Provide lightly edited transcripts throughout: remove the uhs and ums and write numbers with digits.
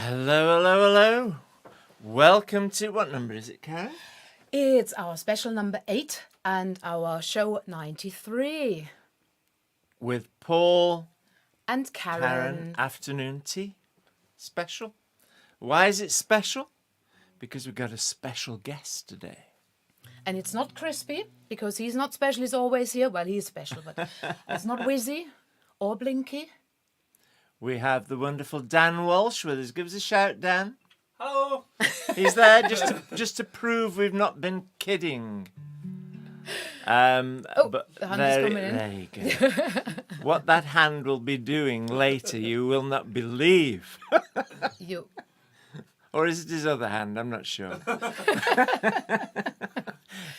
Hello, hello, hello. Welcome to, what number is it, Karen? It's our special number 8 and our show 93. With Paul And Karen afternoon tea special. Why is it special? Because we've got a special guest today. And it's not Crispy, because he's not special, he's always here. Well, he's special, but it's not Wizzy or Blinky. We have the wonderful Dan Walsh with us. Give us a shout, Dan. Hello. He's there just to prove we've not been kidding. But the hand is coming in. there you go. What that hand will be doing later, you will not believe. You. Or is it his other hand? I'm not sure.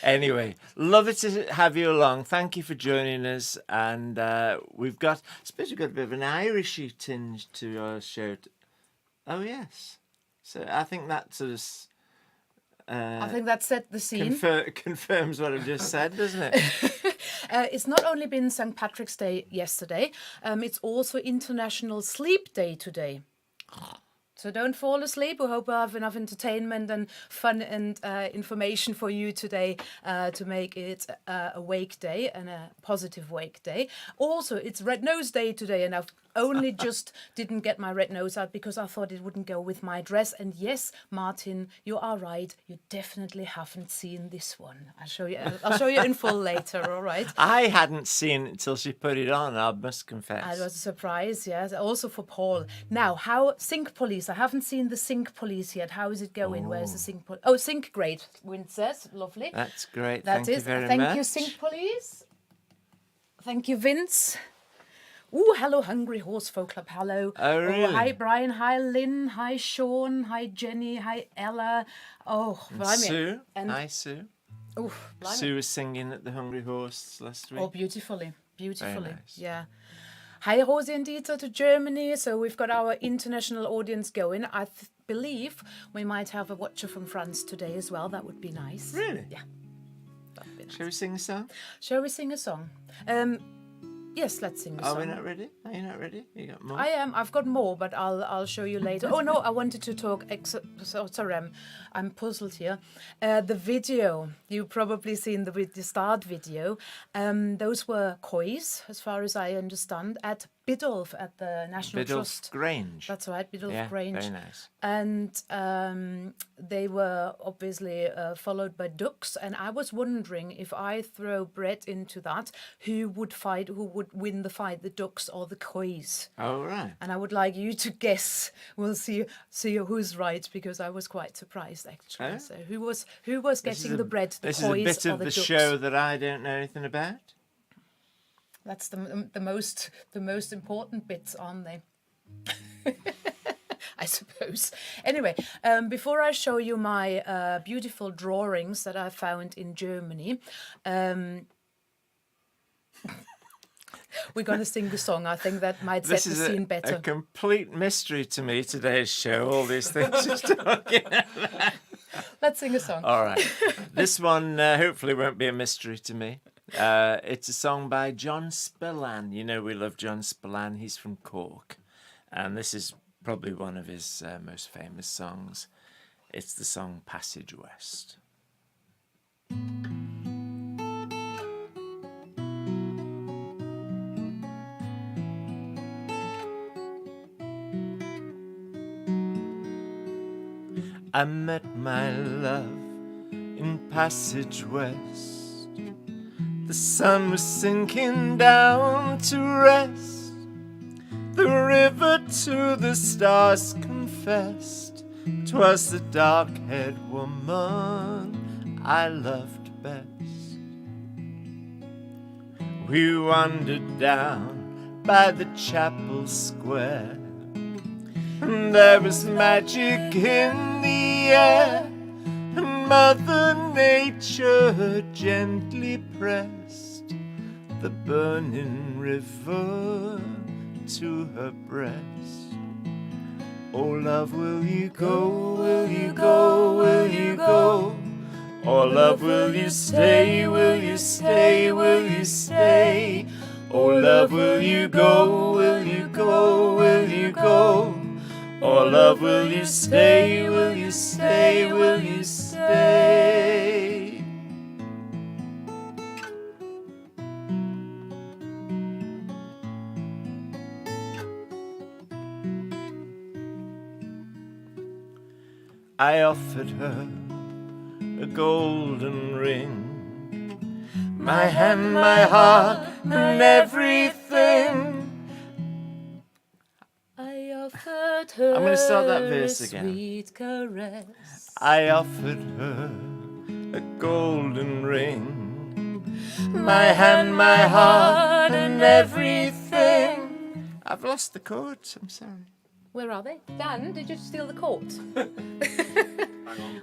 Anyway, love it to have you along. Thank you for joining us. And I suppose we've got a bit of an Irishy tinge to our show. Oh, yes. So I think that sort of... I think that set the scene. Confirms what I've just said, doesn't it? It's not only been St. Patrick's Day yesterday, it's also International Sleep Day today. So don't fall asleep. We hope we have enough entertainment and fun and information for you today to make it a wake day and a positive wake day. Also, it's Red Nose Day today, and I've only just didn't get my red nose out because I thought it wouldn't go with my dress. And yes, Martin, you are right. You definitely haven't seen this one. I'll show you in full later. All right. I hadn't seen it until she put it on, I must confess. It was a surprise, yes. Also for Paul. Now, how Sync Police? I haven't seen the Sync Police yet. How is it going? Where's the Sync Police? Oh, Sync, great. Win says, lovely. That's great. Thank you very much. Thank you, Sync Police. Thank you, Vince. Ooh, hello, Hungry Horse Folk Club. Hello. Oh, really? Oh, hi, Brian. Hi, Lynn. Hi, Sean. Hi, Jenny. Hi, Ella. Oh, blimey. Sue. And, Hi, Sue. Oh, blimey. Sue was singing at the Hungry Horse last week. Oh, beautifully. Beautifully. Very nice. Yeah. Hi, Rosie and Dieter to Germany. So we've got our international audience going. I believe we might have a watcher from France today as well. That would be nice. Really? Yeah. That'd be nice. Shall we sing a song? Shall we sing a song? Yes, let's sing a song. Are we not ready? Are you not ready? You got more? I am. I've got more, but I'll show you later. Oh no, I wanted to talk. Sorry, I'm puzzled here. The video you probably seen the start video. Those were kois, as far as I understand, at Biddulph at the National Trust. Grange. That's right, Biddulph Yeah, Grange. very nice. And they were obviously followed by ducks. And I was wondering if I throw bread into that, who would win the fight, the ducks or the kois? Oh, right. And I would like you to guess. We'll see who's right, because I was quite surprised actually. Oh? So who was getting the bread, the This kois is a bit or of the the ducks? show that I don't know anything about. That's the most important bits, aren't they? I suppose. Anyway, before I show you my beautiful drawings that I found in Germany, we're going to sing the song. I think that might set the scene better. This is a complete mystery to me, today's show, all these things you're talking about. Let's sing a song. All right. This one hopefully won't be a mystery to me. It's a song by John Spillane. You know we love John Spillane. He's from Cork. And this is probably one of his most famous songs. It's the song Passage West. I met my love in Passage West. The sun was sinking down to rest. The river to the stars confessed 'twas the dark-haired woman I loved best. We wandered down by the chapel square, and there was magic in the air, and Mother Nature gently pressed the burning river to her breast. Oh love, will you go, will you go, will you go? Oh love, will you stay, will you stay, will you stay? Oh love, will you go, will you go, will you go? Oh Oh, love, will you stay? Will you stay? Will you stay? I offered her a golden ring, my hand, my heart, and everything. I offered her I'm gonna start that verse a again. sweet caress. I offered her a golden ring, my hand, my heart, and everything. I've lost the chords, I'm sorry. Where are they? Dan, did you steal the chords?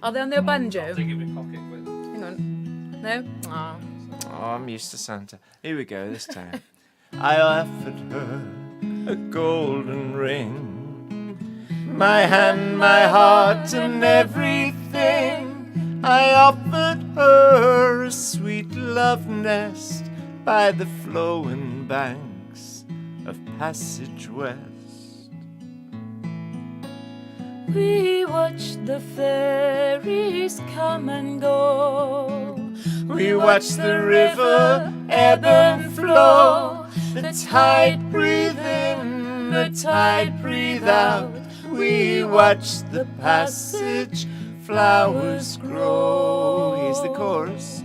Are they on their banjo? I'll take it with pocket with. Hang on. No? Oh. Oh, I'm used to Santa. Here we go, this time. I offered her a golden ring, my hand, my heart, and everything. I offered her a sweet love nest by the flowing banks of Passage West. We watched the fairies come and go. We watched the river ebb and flow. The tide breathe in, the tide breathe out. We watched the passage flowers grow. Here's the chorus.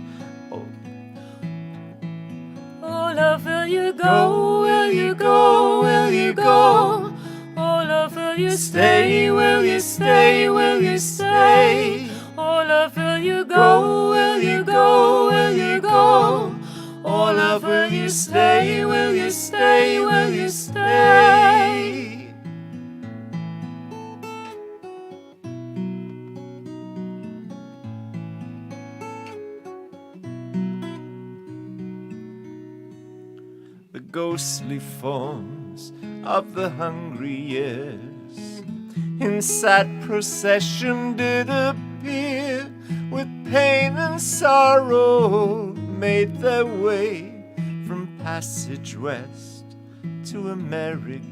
Oh, love, will you go? Will you go? Will you go? Oh, love, will you stay? Will you stay? Will you stay? Oh, love, will you go? Will you go? Will you go? Oh, love, will you stay? Will you stay? Will you stay? The ghostly forms of the hungry years in sad procession did appear, with pain and sorrow made their way from Passage West to America.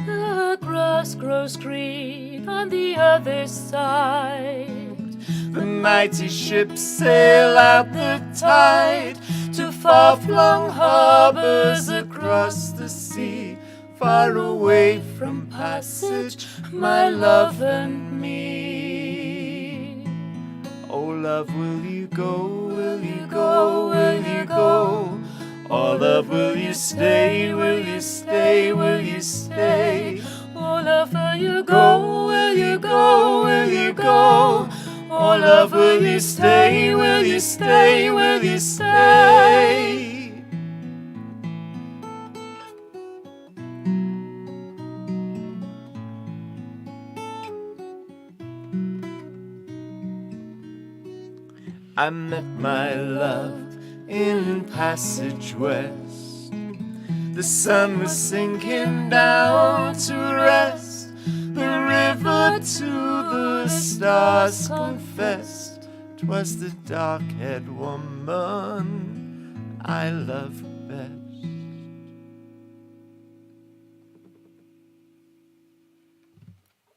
The grass grows green on the other side. The mighty ships sail out the tide to far-flung harbors across the sea, far away from Passage, my love and me. Oh, love, will you go? Will you go? Will you go? Oh, love, will you stay? Will you stay? Will you stay? Oh, love, will you go? Will you go? Will you go? Oh, love, will you stay? Will you stay? Will you stay? I met my love in Passage West. The sun was sinking down to rest. The river to the stars confessed 'twas the dark-haired woman I loved best.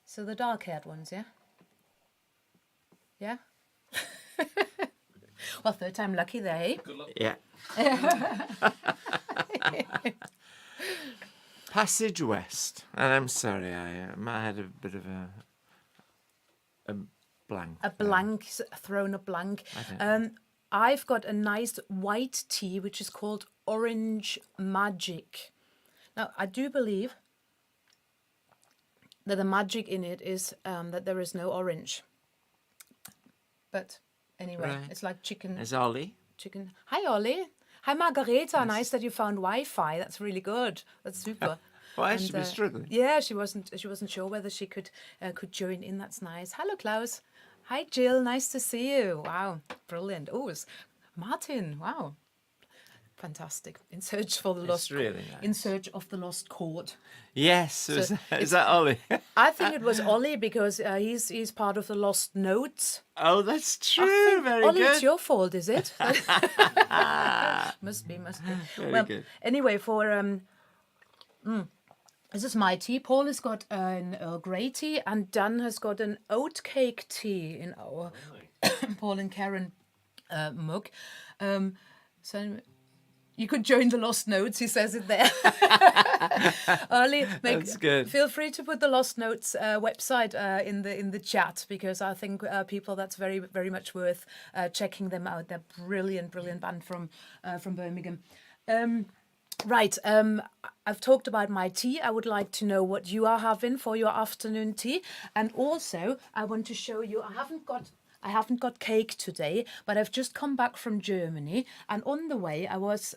So the dark-haired ones, yeah? Yeah? Well, third time lucky there, eh? Good luck. Yeah. Passage West. And I'm sorry, I had a bit of a blank. A blank, thrown a blank. I've got a nice white tea which is called Orange Magic. Now, I do believe that the magic in it is that there is no orange. But anyway, Right. it's like chicken. Is Ollie? Chicken. Hi, Ollie. Hi, Margareta. Nice that you found Wi-Fi. That's really good. That's super. Why should she be struggling? Yeah, she wasn't sure whether she could join in. That's nice. Hello, Klaus. Hi, Jill. Nice to see you. Wow, brilliant. Oh, it's Martin. Wow, fantastic. In search for the lost. Really nice. In search of the lost chord. Yes. Is that Ollie? I think it was Ollie because he's part of the lost notes. Oh, that's true. I think, Very Ollie, good. it's your fault, is it? Must be. Very Well, good. anyway, for This is my tea. Paul has got an Earl Grey tea, and Dan has got an oat cake tea in our Paul and Karen mug. So you could join the Lost Notes, he says it there. Early, That's good. Feel free to put the Lost Notes website in the chat, because I think people, that's very, very much worth checking them out. They're brilliant band from Birmingham. Right, I've talked about my tea. I would like to know what you are having for your afternoon tea, and also I want to show you. I haven't got cake today, but I've just come back from Germany, and on the way I was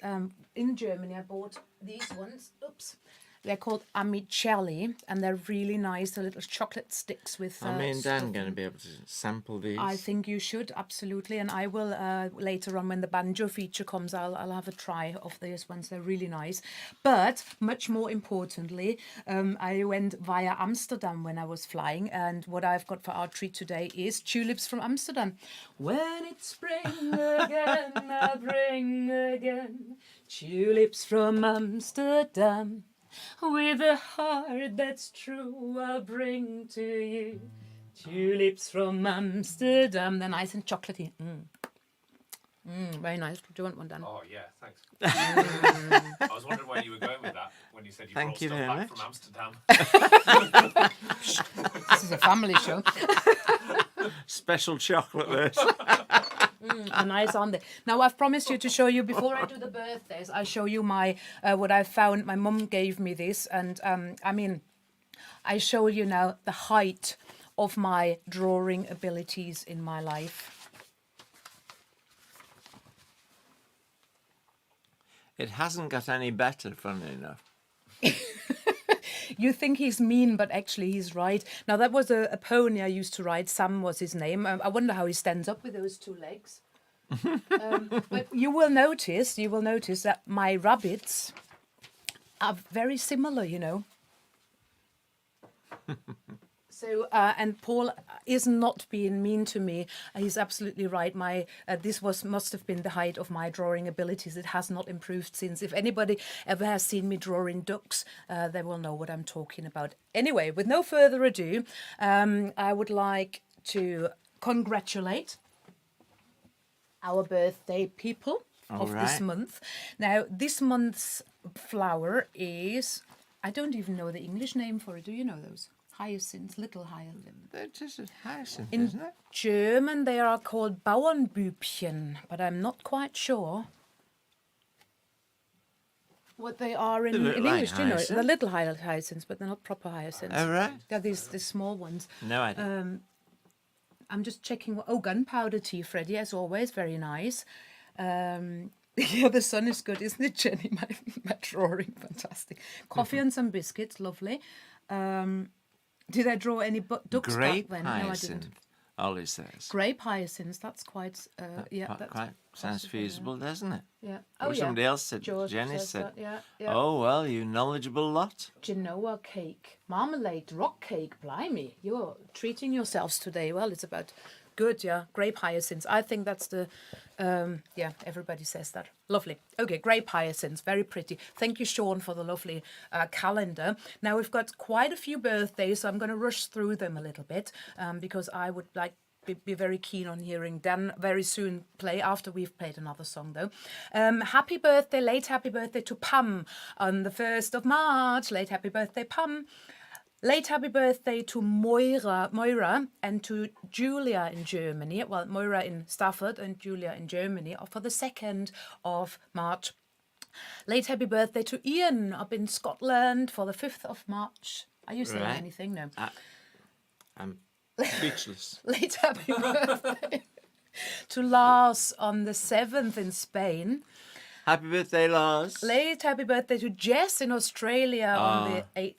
in Germany. I bought these ones. Oops. They're called amicelli, and they're really nice. They're little chocolate sticks with. Me and Dan going to be able to sample these. I think you should, absolutely, and I will later on when the Banjo feature comes. I'll have a try of these ones. They're really nice, but much more importantly, I went via Amsterdam when I was flying, and what I've got for our treat today is tulips from Amsterdam. When it's spring again, I'll bring again tulips from Amsterdam. With a heart that's true, I'll bring to you tulips from Amsterdam. They're nice and chocolatey. Very nice. Do you want one, Dan? Oh, yeah, thanks. I was wondering where you were going with that when you said you Thank brought you stuff very back much. from Amsterdam. This is a family show. Special chocolate this. Are nice, aren't they? Now, I've promised you to show you, before I do the birthdays, I'll show you my what I found. My mum gave me this, and I mean, I show you now the height of my drawing abilities in my life. It hasn't got any better, funnily enough. You think he's mean, but actually he's right. Now, that was a pony I used to ride. Sam was his name. I wonder how he stands up with those two legs. But you will notice that my rabbits are very similar, you know. So, and Paul is not being mean to me. He's absolutely right. This must have been the height of my drawing abilities. It has not improved since. If anybody ever has seen me drawing ducks, they will know what I'm talking about. Anyway, with no further ado, I would like to congratulate our birthday people of this month. Now, this month's flower is, I don't even know the English name for it. Do you know those? Hyacinths, little hyacinths. They're just a hyacinth, In isn't it? German, they are called Bauernbübchen, but I'm not quite sure what they are in look like English. Do you know? hyacinth. They're little hyacinths, but they're not proper hyacinths. Oh, right. They're these small ones. No idea. I'm just checking. Oh, gunpowder tea, Freddie, as always, very nice. Yeah, the sun is good, isn't it, Jenny? My drawing, fantastic. Coffee and some biscuits, lovely. Did I draw any ducks Grape back then? No, I hyacinth, didn't. Ollie says. Grape hyacinths, that's quite, yeah. That's Quite sounds possible, feasible, doesn't it? Yeah. Or somebody else said, George Jenny says said, that, yeah. oh, well, you knowledgeable lot. Genoa cake, marmalade, rock cake, blimey. You're treating yourselves today. Well, it's about good, yeah. Grape hyacinths. I think that's the, yeah, everybody says that. Lovely. Okay, grape hyacinths, very pretty. Thank you, Sean, for the lovely calendar. Now, we've got quite a few birthdays, so I'm going to rush through them a little bit because I would like be very keen on hearing Dan very soon play, after we've played another song though. Happy birthday, late happy birthday to Pam on the 1st of March. Late happy birthday, Pam. Late happy birthday to Moira and to Julia in Germany. Well, Moira in Stafford and Julia in Germany for the 2nd of March. Late happy birthday to Ian up in Scotland for the 5th of March. Are you saying anything? No. I'm speechless. Late happy birthday to Lars on the 7th in Spain. Happy birthday, Lars. Late happy birthday to Jess in Australia on the 8th.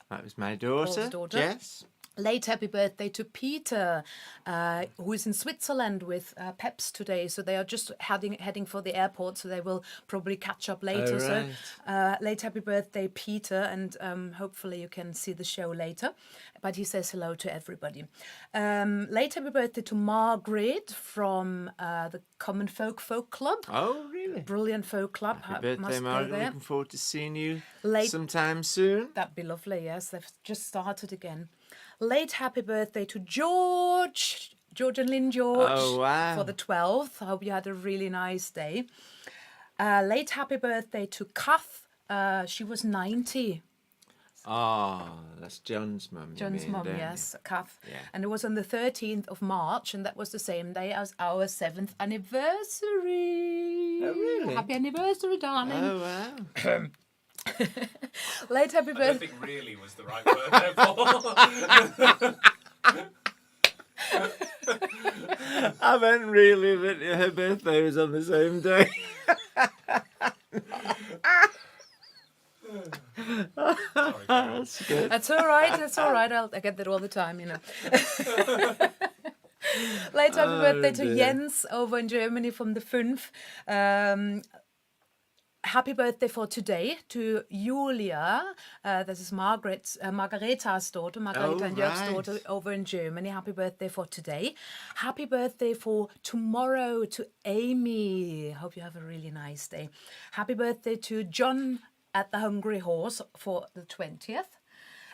That was my daughter, Paul's daughter. Jess. Late happy birthday to Peter, who is in Switzerland with Peps today. So they are just heading for the airport. So they will probably catch up later. Oh, So right. late happy birthday, Peter, and hopefully you can see the show later. But he says hello to everybody. Late happy birthday to Margaret from the Common Folk Club. Oh, really? Brilliant folk club. Happy birthday, Must go Margaret. there. Looking forward to seeing you Late- sometime soon. That'd be lovely, yes. They've just started again. Late happy birthday to George and Lynn George Oh, wow. for the 12th. I hope you had a really nice day. Late happy birthday to Kath. She was 90. Oh, that's John's mum. you John's mean, mum, don't you? yes, Kath. Yeah. And it was on the 13th of March, and that was the same day as our 7th anniversary. Oh, really? Happy anniversary, darling. Oh, wow. Late happy I don't birthday. think really was the right word there, Paul. I meant really that her birthday was on the same day. Sorry, Carol. That's good. That's all right. That's all right. I get that all the time, you know. Late happy birthday to dear. Jens over in Germany from the Fünf. Happy birthday for today to Julia. This is Margareta's daughter, Margareta and Jörg's right. daughter over in Germany. Happy birthday for today. Happy birthday for tomorrow to Amy. Hope you have a really nice day. Happy birthday to John at the Hungry Horse for the 20th.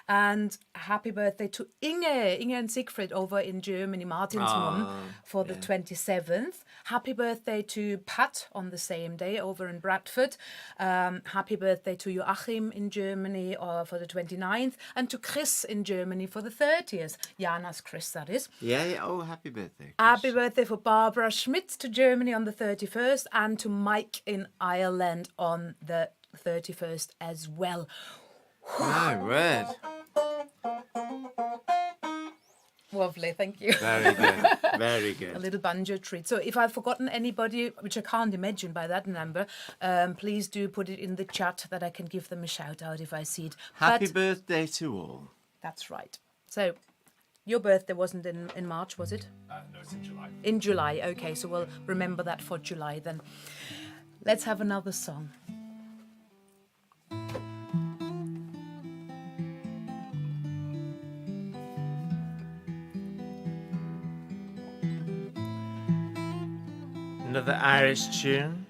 And happy birthday to Inge and Siegfried over in Germany, Martin's mum, for the 27th. Happy birthday to Pat on the same day over in Bradford. Happy birthday to Joachim in Germany for the 29th. And to Chris in Germany for the 30th. Jana's Chris, that is. Yeah. Oh, happy birthday. Chris. Happy birthday for Barbara Schmitz to Germany on the 31st. And to Mike in Ireland on the 31st as well. My word. Lovely, thank you. Very good. Very A good. little banjo treat. So if I've forgotten anybody, which I can't imagine by that number, please do put it in the chat that I can give them a shout out if I see it. Happy But birthday to all. that's right. So your birthday wasn't in March, was it? No, it's in July. In July. Okay, so we'll remember that for July then. Let's have another song. Another Irish tune.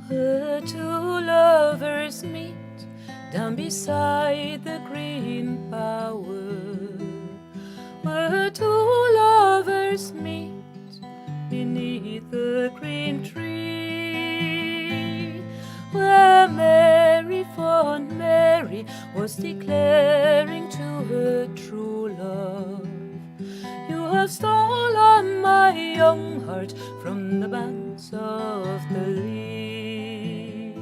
Where two lovers meet down beside the green bower. Where two lovers meet beneath the green tree. Where Mary, fond Mary, was declaring to her true love, "You have stolen my young heart from the banks of the Lee."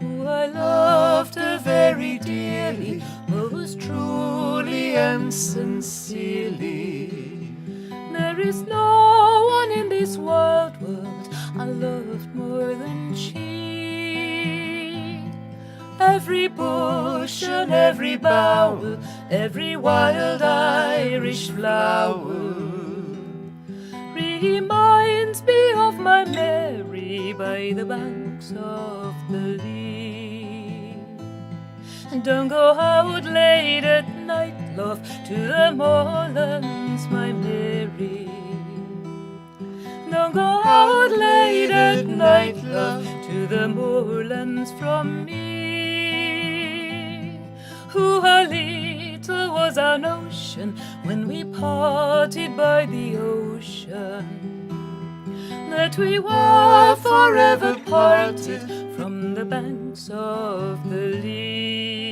Who I loved her very dearly, most truly and sincerely. There is no one in this world I loved more than she. Every bush and every bower, every wild Irish flower reminds me of my Mary by the banks of the Lee. Don't go out late at night, love, to the moorlands, my Mary. Don't go out late at night, love, to the moorlands from me. Who a little was our notion when we parted by the ocean, that we were forever parted from the banks of the Lee.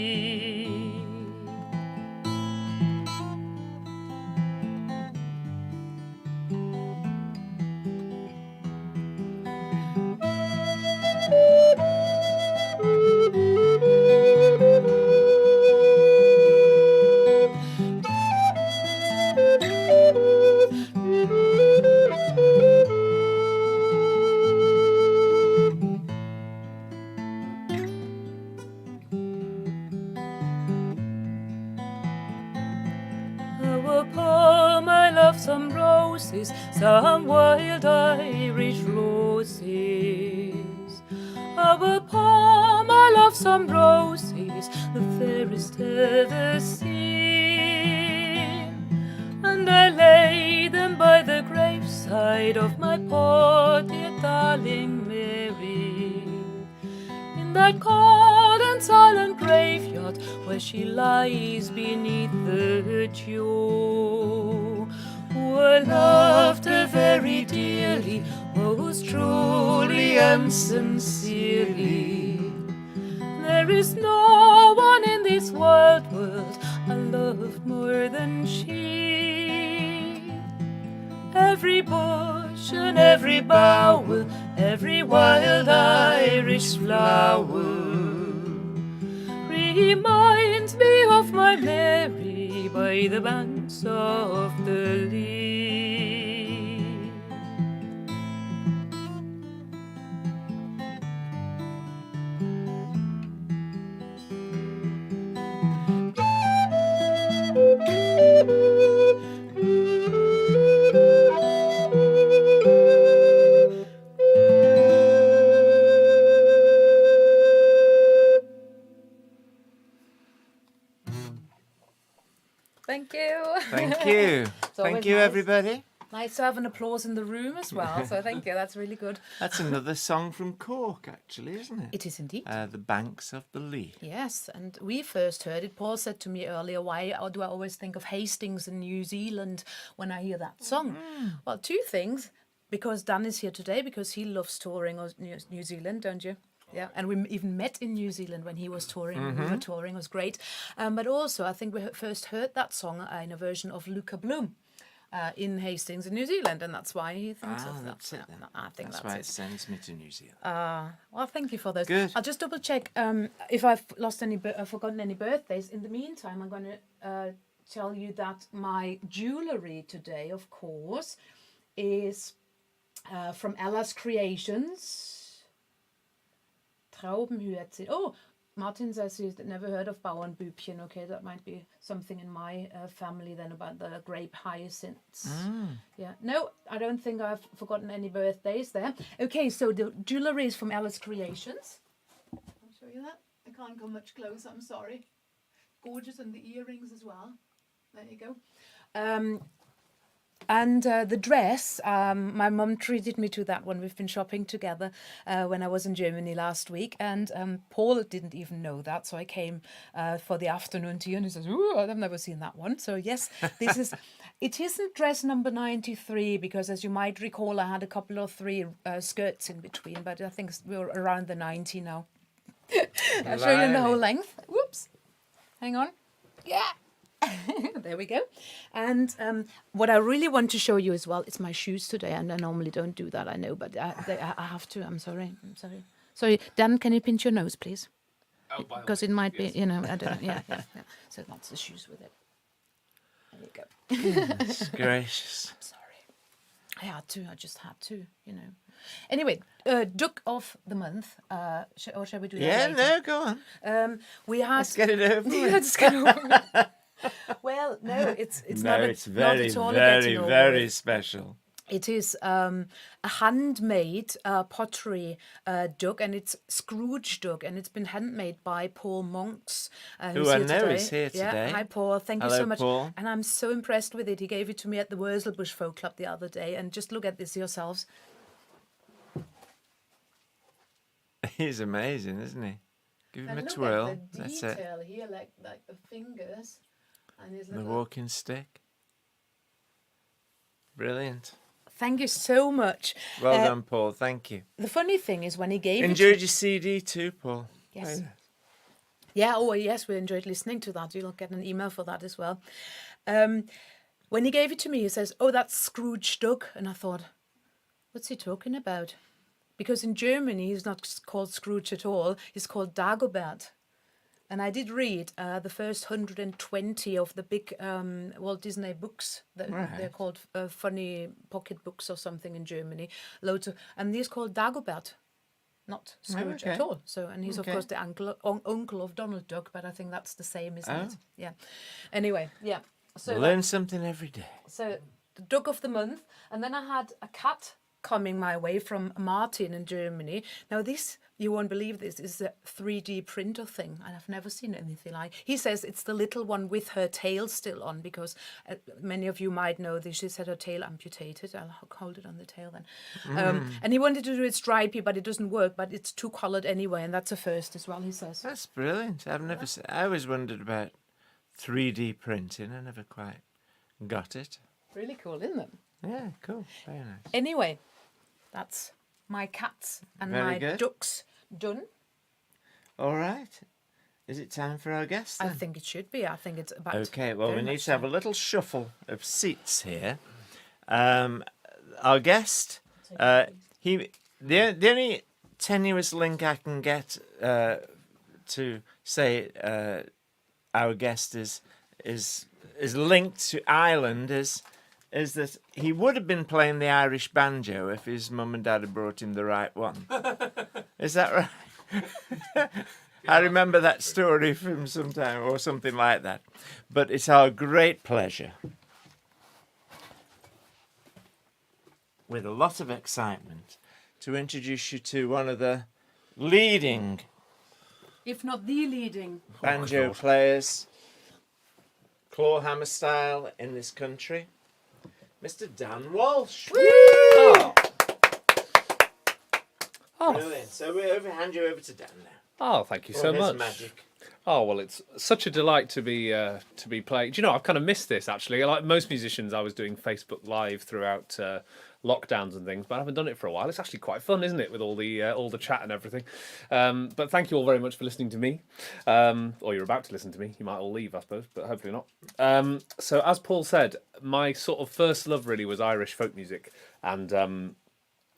roses, some wild Irish roses. I will pour my love some roses, the fairest ever seen, and I lay them by the graveside of my poor dear darling Mary, in that cold and silent graveyard where she lies beneath the dew. Who I loved her very dearly, most truly and sincerely. There is no one in this world I loved more than she. Every bush and every bower, every wild Irish flower reminds me of my Mary by the banks of the Lee. Thank you. Thank you. always Thank you, nice. everybody. Nice to have an applause in the room as well, so thank you, that's really good. That's another song from Cork, actually, isn't it? It is indeed. The Banks of the Lee. Yes, and we first heard it. Paul said to me earlier, why do I always think of Hastings in New Zealand when I hear that song? Well, two things. Because Dan is here today, because he loves touring New Zealand, don't you? Yeah, and we even met in New Zealand when he was touring. We were touring, it was great. But also, I think we first heard that song in a version of Luca Bloom in Hastings in New Zealand, and that's why he thinks of that. That's it then. I think That's that's why it. it sends me to New Zealand. Well, thank you for those. Good. I'll just double check if I've forgotten any birthdays. In the meantime, I'm going to tell you that my jewellery today, of course, is from Ella's Creations. Traubenhüte. Oh, Martin says he's never heard of Bauernbübchen. Okay, that might be something in my family then about the grape hyacinths. Yeah, no, I don't think I've forgotten any birthdays there. Okay, so the jewellery is from Ella's Creations. I'll show you that. I can't come much closer, I'm sorry. Gorgeous, and the earrings as well. There you go. And the dress, my mum treated me to that one. We've been shopping together when I was in Germany last week, and Paul didn't even know that, so I came for the afternoon tea, and he says, "Ooh, I've never seen that one." So yes, it isn't dress number 93, because as you might recall, I had a couple of three skirts in between, but I think we're around the 90 now. I'll show you in the whole length. Whoops. Hang on. Yeah. There we go. And what I really want to show you as well is my shoes today, and I normally don't do that, I know, but I have to. I'm sorry. Sorry, Dan, can you pinch your nose, please? Oh, by all Because it means, might yes. be, I don't know. Yeah. So that's the shoes with it. There you go. Goodness gracious. Sorry. I just had to. Anyway, Duck of the Month, or shall we do that later? No, go on. We had... Let's get it over with. Let's get over it. Well, no, it's not. It's not very, at all very, getting over very it. special. It is a handmade pottery duck, and it's Scrooge duck, and it's been handmade by Paul Monks. Who I know is here Yeah, today. hi Paul, thank you Hello, so much. Paul. And I'm so impressed with it. He gave it to me at the Wurzelbush Folk Club the other day, and just look at this yourselves. He's amazing, isn't he? Give him And a look twirl. at the That's it. detail here, like the fingers, and his The little... walking stick. Brilliant. Thank you so much. Well done, Paul. Thank you. The funny thing is when he gave it Enjoyed your CD too, Paul. Yes. Yeah, oh yes, we enjoyed listening to that. You'll get an email for that as well. When he gave it to me, he says, "Oh, that's Scrooge duck." And I thought, what's he talking about? Because in Germany, he's not called Scrooge at all. He's called Dagobert. And I did read the first 120 of the big Walt Disney books. They're called funny pocket books or something in Germany. Loads of, and he's called Dagobert, not Scrooge at all. So, and he's of course the uncle of Donald Duck, but I think that's the same, isn't it? Yeah. Anyway, yeah. So Learn something every day. So the dog of the month. And then I had a cat coming my way from Martin in Germany. Now this, you won't believe this, is a 3D printer thing, and I've never seen anything like. He says it's the little one with her tail still on, because many of you might know that she's had her tail amputated. I'll hold it on the tail then. And he wanted to do it stripy, but it doesn't work. But it's two-colored anyway, and that's a first as well, he says. That's brilliant. I've never seen. I always wondered about 3D printing. I never quite got it. Really cool, isn't it? Yeah, cool. Very nice. Anyway, that's my cats and Very my good. ducks done. All right. Is it time for our guest then? I think it should be. I think it's about. Okay, well, we very need much to have a little shuffle of seats here. Our guest, the only tenuous link I can get to say our guest is linked to Ireland is that he would have been playing the Irish banjo if his mum and dad had brought him the right one. Is that right? I remember that story from some time or something like that. But it's our great pleasure, with a lot of excitement, to introduce you to one of the leading, if not the leading, banjo players, clawhammer style, in this country, Mr. Dan Walsh. Oh. Brilliant. So we'll hand you over to Dan now. Oh, thank you For so his much. magic. Oh well, it's such a delight to be playing. Do you know, I've kind of missed this actually. Like most musicians, I was doing Facebook Live throughout lockdowns and things, but I haven't done it for a while. It's actually quite fun, isn't it, with all the chat and everything? But thank you all very much for listening to me, or you're about to listen to me. You might all leave, I suppose, but hopefully not. So as Paul said, my sort of first love really was Irish folk music, and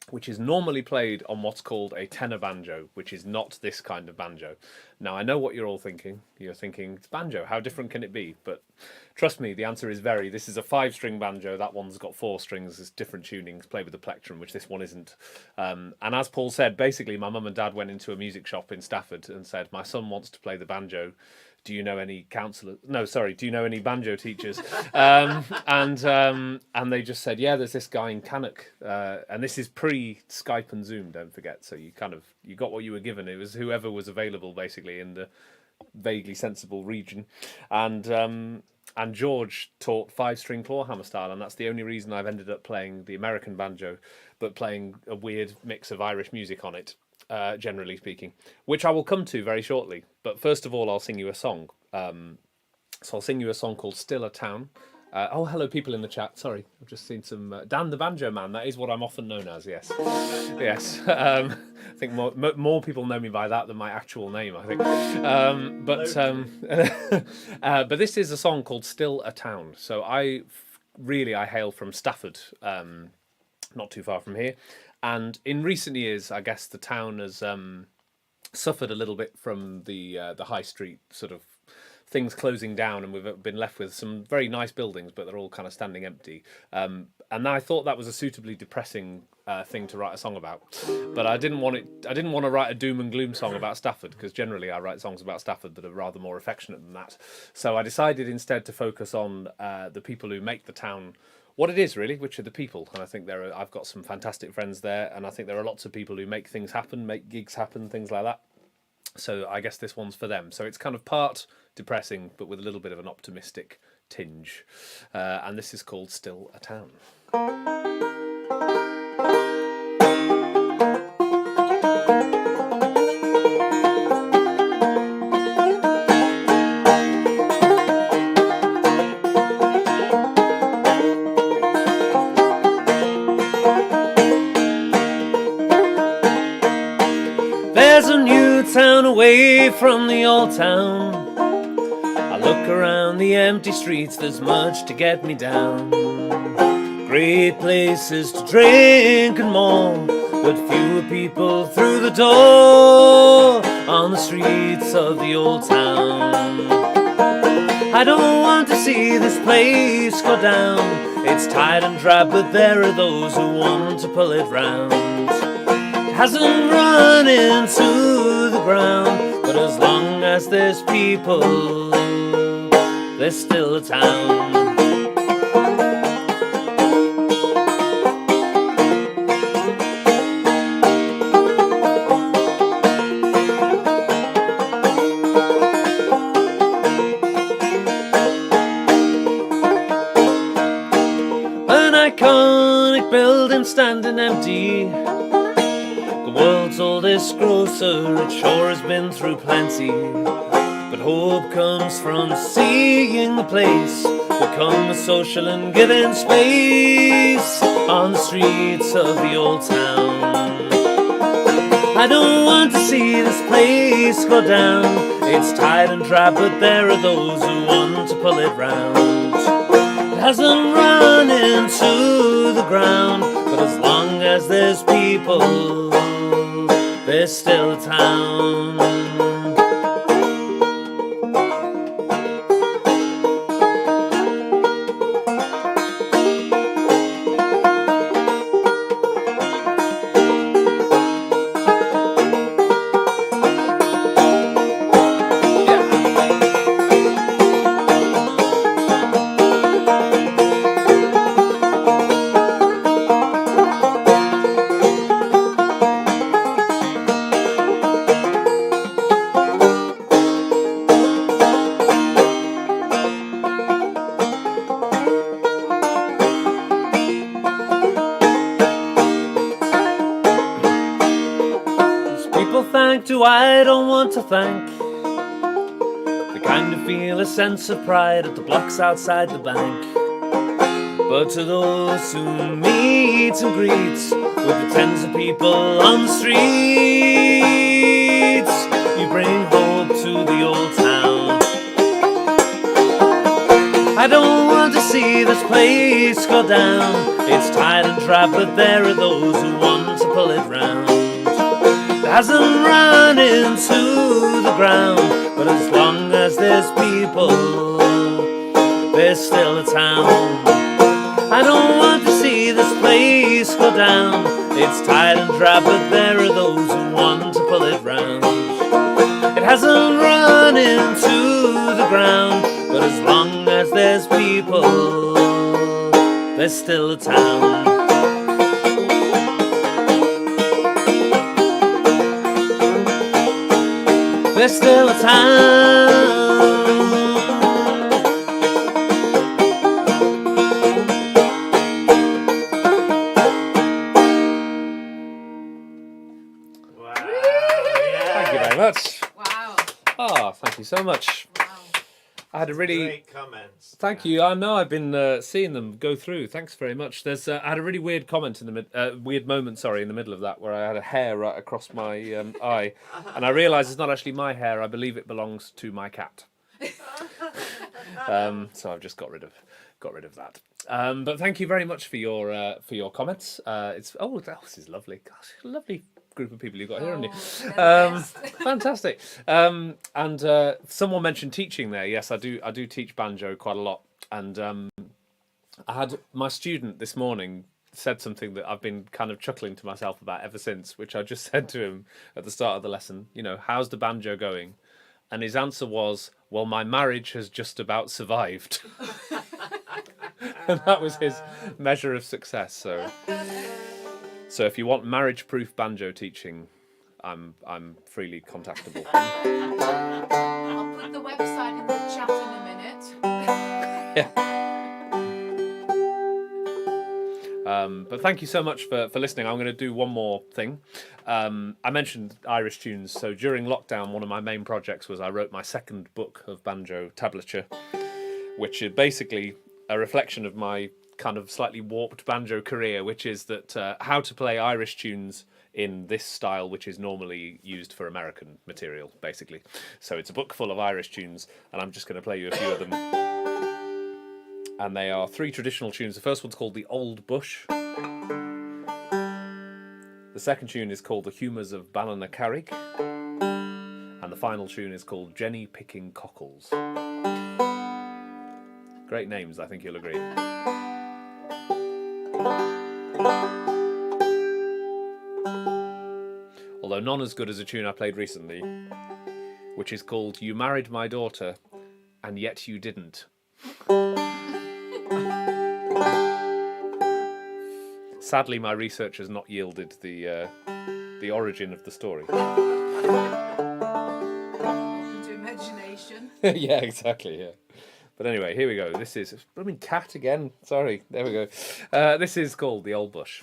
which is normally played on what's called a tenor banjo, which is not this kind of banjo. Now, I know what you're all thinking. You're thinking, it's banjo, how different can it be? But trust me, the answer is very. This is a 5-string banjo. That one's got 4 strings. It's different tunings, played with a plectrum, which this one isn't. And as Paul said, basically, my mum and dad went into a music shop in Stafford and said, my son wants to play the banjo. Do you know any counsellors? No, sorry. Do you know any banjo teachers? And they just said, yeah, there's this guy in Cannock, and this is pre-Skype and Zoom. Don't forget. So you got what you were given. It was whoever was available, basically, in the vaguely sensible region, and George taught 5-string clawhammer style, and that's the only reason I've ended up playing the American banjo, but playing a weird mix of Irish music on it. Generally speaking, which I will come to very shortly. But first of all, I'll sing you a song. So I'll sing you a song called Still a Town. Oh, hello, people in the chat. Sorry, I've just seen some... Dan the Banjo Man, that is what I'm often known as, yes. Yes. I think more people know me by that than my actual name, I think. But this is a song called Still a Town. So I hail from Stafford, not too far from here. And in recent years, I guess the town has suffered a little bit from the high street sort of things closing down, and we've been left with some very nice buildings, but they're all kind of standing empty. And I thought that was a suitably depressing thing to write a song about. But I didn't want to write a doom and gloom song about Stafford, because generally I write songs about Stafford that are rather more affectionate than that. So I decided instead to focus on the people who make the town what it is, really, which are the people. And I think I've got some fantastic friends there, and I think there are lots of people who make things happen, make gigs happen, things like that. So I guess this one's for them. So it's kind of part depressing, but with a little bit of an optimistic tinge. And this is called Still a Town. Town away from the old town. I look around the empty streets, there's much to get me down. Great places to drink and more, but fewer people through the door on the streets of the old town. I don't want to see this place go down. It's tired and drab, but there are those who want to pull it round. Hasn't run into the ground, but as long as there's people, there's still a town. empty. The world's oldest grocer, it sure has been through plenty. But hope comes from seeing the place become a social and giving space on the streets of the old town. I don't want to see this place go down. It's tight and dry, but there are those who want to pull it round. It hasn't run into the ground, but as long as there's people, there's still a town. Who I don't want to thank. They kind of feel a sense of pride at the blocks outside the bank. But to those who meet and greet with the tens of people on the streets, you bring hope to the old town. I don't want to see this place go down. It's tight and dry, but there are those who want to pull it round. Hasn't run into the ground, but as long as there's people, there's still a town. I don't want to see this place go down. It's tight and dry, but there are those who want to pull it round. It hasn't run into the ground, but as long as there's people, there's still a town. There's still a town. Wow. Thank you very much. Wow. Oh, thank you so much. Wow. I had a really Great comments. thank you. I know I've been seeing them go through. Thanks very much. There's I had a really weird comment in the weird moment, sorry, in the middle of that where I had a hair right across my eye, and I realised it's not actually my hair. I believe it belongs to my cat. So I've just got rid of that. But thank you very much for your comments. This is lovely. Gosh, lovely group of people you've got here, haven't you? Fantastic. And someone mentioned teaching there. Yes, I do teach banjo quite a lot. And I had my student this morning said something that I've been kind of chuckling to myself about ever since, which I just said to him at the start of the lesson. You know, how's the banjo going? And his answer was, well, my marriage has just about survived. And that was his measure of success. So if you want marriage-proof banjo teaching, I'm freely contactable. I'll put the website in the chat in a minute. Yeah. But thank you so much for listening. I'm going to do one more thing. I mentioned Irish tunes. So during lockdown, one of my main projects was I wrote my second book of banjo tablature, which is basically a reflection of my kind of slightly warped banjo career, which is that how to play Irish tunes in this style, which is normally used for American material, basically. So it's a book full of Irish tunes, and I'm just going to play you a few of them. And they are 3 traditional tunes. The first one's called The Old Bush. The second tune is called The Humours of Ballina, Carrig. And the final tune is called Jenny Picking Cockles. Great names, I think you'll agree. Although none as good as a tune I played recently, which is called You Married My Daughter, and Yet You Didn't. Sadly, my research has not yielded the origin of the story. Open to imagination. Yeah, exactly, yeah. But anyway, here we go. This is... cat again. Sorry, there we go. This is called The Old Bush.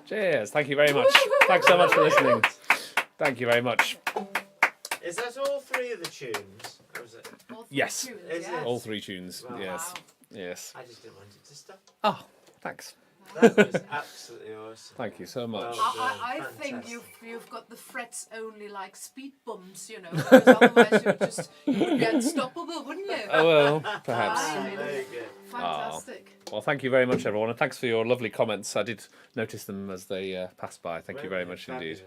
Cheers. Thank you very much. Thanks so much for listening. Thank you very much. Is that all three of the tunes? Or is it? Yes. Is it? All three tunes. Wow. Yes. Yes. I just didn't want it to stop. Oh, thanks. That was absolutely awesome. Thank you so much. Well I done. think Fantastic. you've got the frets only like speed bumps, you know, because otherwise you would be unstoppable, wouldn't you? Oh, well, perhaps. Aye. Very good. Fantastic. Well, thank you very much, everyone, and thanks for your lovely comments. I did notice them as they passed by. Thank you very much indeed.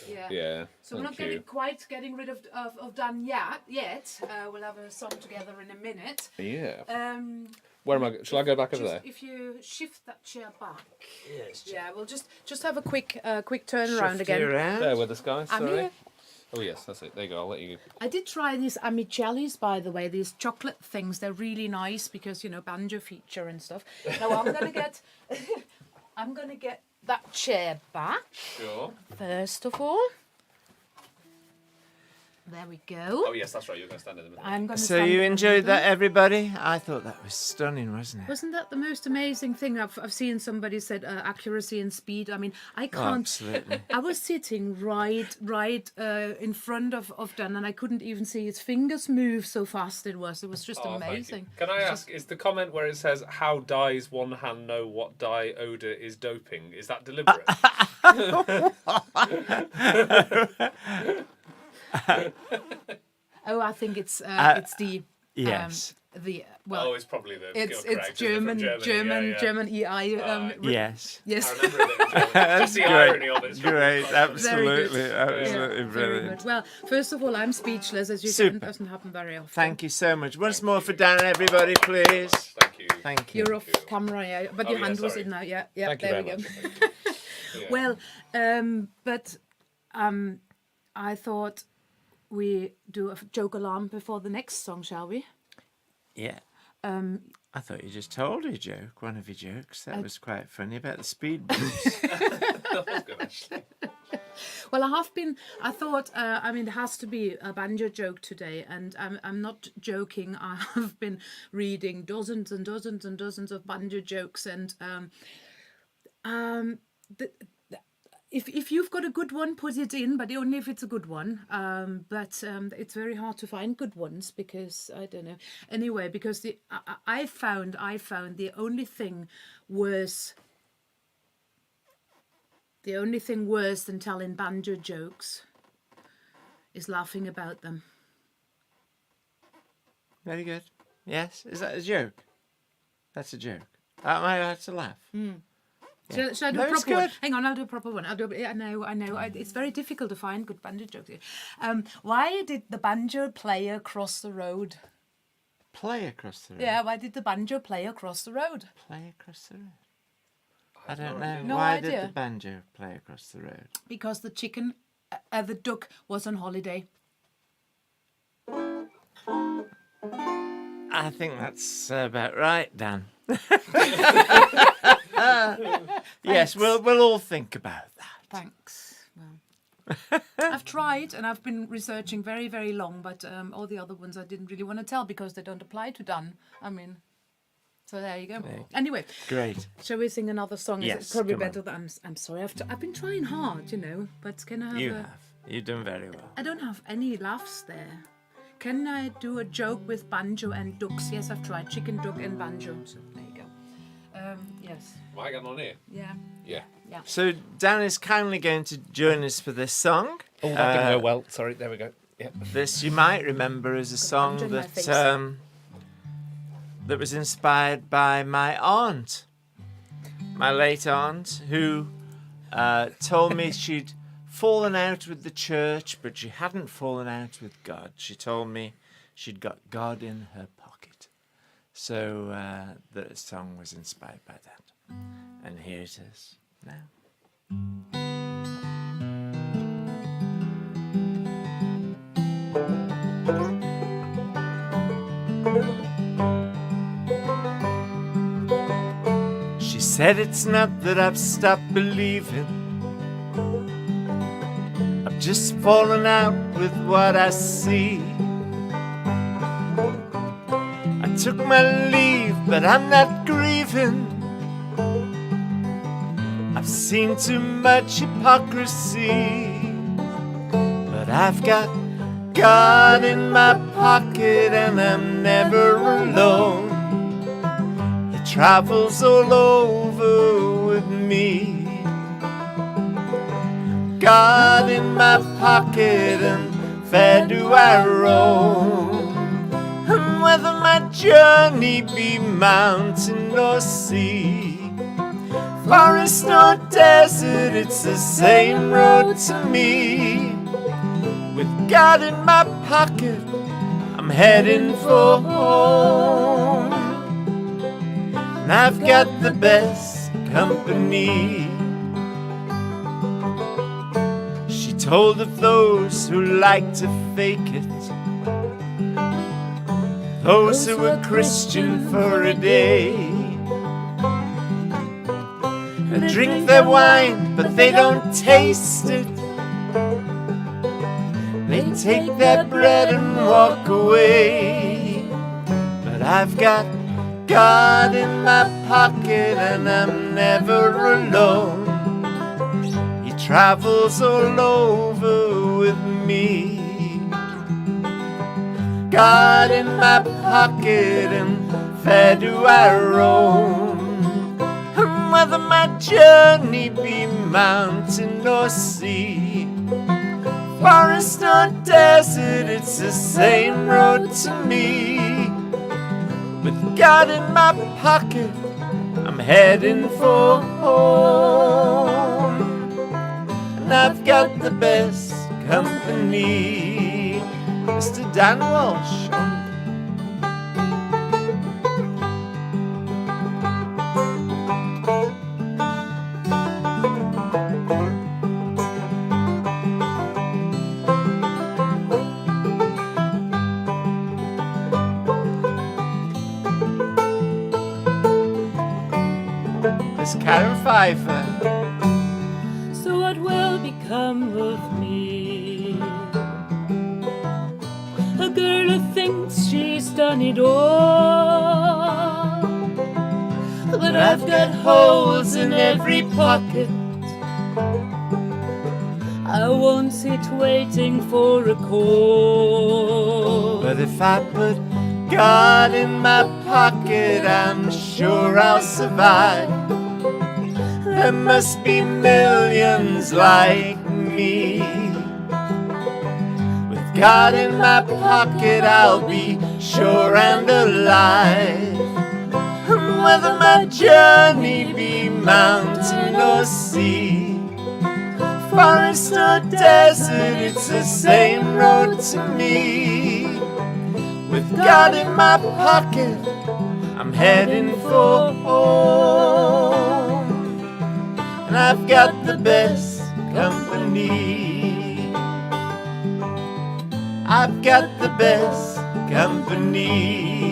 Yeah. Yeah. So we're not thank you. getting rid of Dan yet. We'll have a song together in a minute. Yeah. Where am I? Shall I go back over there? If you shift that chair back. Yes. Yeah, we'll just have a quick turn around Shift you again. around. There with us, guys. I'm Sorry. here. Oh yes, that's it. There you go. I'll let you. I did try these amicellis, by the way, these chocolate things. They're really nice because, you know, Banjo feature and stuff. Now I'm gonna get that chair back Sure. first of all. There we go. Oh yes, that's right. You're going to stand in the middle. I'm gonna So stand you in the enjoyed middle. that, everybody? I thought that was stunning, wasn't it? Wasn't that the most amazing thing? I've seen somebody said accuracy and speed. I mean, I can't. Absolutely. I was sitting right in front of Dan, and I couldn't even see his fingers move. So fast it was. It was just Oh, thank you. amazing. Can I ask, is the comment where it says, how dyes one hand know what dye odour is doping, is that deliberate? Oh, I think it's the Yes. well. Oh, it's probably the It's Carrig, it's isn't it, from German yeah. German EI. Yes. Yes. I remember it in German. Just the Great. irony of it. It's probably Great. quite Absolutely. Yeah, Absolutely very brilliant. good. Well, first of all, I'm speechless, as you Super. said. It doesn't happen very often. Thank you so much. Once more for Dan, everybody, please. Thank you. Thank you. You're off camera, yeah, but Oh, your yeah, hand was sorry. in now, yeah. Yeah, Thank you there very we much. go. Thank you. Yeah. Well, I thought we do a joke alarm before the next song, shall we? Yeah. I thought you just told a joke, one of your jokes. That was quite funny about the speed bumps. That was good, actually. Well, I thought, I mean, there has to be a banjo joke today, and I'm not joking. I have been reading dozens and dozens and dozens of banjo jokes, and if you've got a good one, put it in, but only if it's a good one. But it's very hard to find good ones because I don't know. Anyway, because I found the only thing worse than telling banjo jokes is laughing about them. Very good. Yes, is that a joke? That's a joke. That's a laugh. Shall I do No, a it's proper one? good. Hang on, I'll do a proper one. I know. It's very difficult to find good banjo jokes. Why did the banjo play across the road? Play across the road. Yeah, why did the banjo play across the road? Play across the road. I don't know. No Why idea. did the banjo play across the road? Because the duck was on holiday. I think that's about right, Dan. Yes, we'll all think about that. Thanks. Well, I've tried and I've been researching very, very long, but all the other ones I didn't really want to tell because they don't apply to Dan. I mean, so there you go. Anyway, Great. shall we sing another song? Yes, It's probably come on. better than I'm sorry. I've been trying hard, but can I have You have. You've done very well. I don't have any laughs there. Can I do a joke with banjo and ducks? Yes, I've tried chicken, duck, and banjo. So there you go. Yes. Am I getting on here? Yeah. Yeah. So Dan is kindly going to join us for this song. Oh, that didn't go well. Sorry, there we go. Yeah. This you might remember is a song banjo in my face. that was inspired by my aunt, my late aunt, who told me she'd fallen out with the church, but she hadn't fallen out with God. She told me she'd got God in her pocket. So the song was inspired by that. And here it is now. She said it's not that I've stopped believing, I've just fallen out with what I see. I took my leave, but I'm not grieving. I've seen too much hypocrisy, but I've got God in my pocket and I'm never alone. He travels all over with me. God in my pocket and where do I roam? And whether my journey be mountain or sea, forest or desert, it's the same road to me. With God in my pocket, I'm heading for home. And I've got the best company. She told of those who like to fake it, those who were Christian for a day. They drink their wine, but they don't taste it. They take their bread and walk away. But I've got God in my pocket and I'm never alone. He travels all over with me. God in my pocket and where do I roam? And whether my journey be mountain or sea, forest or desert, it's the same road to me. With God in my pocket, I'm heading for home. And I've got the best company. Mr. Dan Walsh. Karen Pfeiffer. So what will become of me? A girl who thinks she's done it all, but I've got holes in every pocket, I won't sit waiting for a call. But if I put God in my pocket, I'm sure I'll survive. There must be millions like me. With God in my pocket, I'll be sure and alive. And whether my journey be mountain or sea, forest or desert, it's the same road to me. With God in my pocket, I'm heading for home. And I've got the best company. I've got the best company.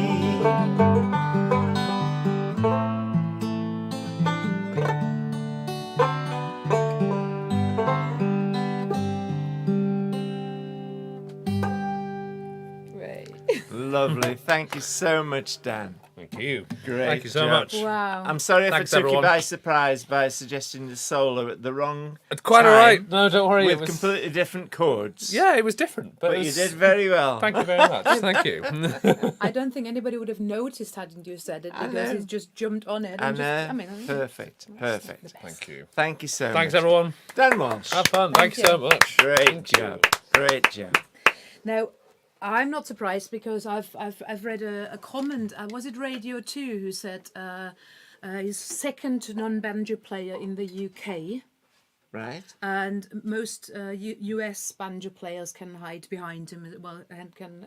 Lovely. Thank you so much, Dan. Thank you. Great. Thank you so job. much. Wow. I'm sorry if Thanks, I took everyone. you by surprise by suggesting the solo at the wrong It's quite time all right. No, don't worry. with It was completely different chords. yeah, it was different, but, But it you was- did very well. Thank you very much. Thank you. I don't think anybody would have noticed hadn't you said it I because know. he's just jumped on it. I And know. just, I mean, Perfect. Perfect. Thank you. Thank you so Thanks, much. everyone. Dan Walsh. Have fun. Thank you so much. Great Thank you. job. Great job. Now, I'm not surprised because I've read a comment. Was it Radio 2 who said he's second non-banjo player in the UK, Right? and most US banjo players can hide behind him. Well, and can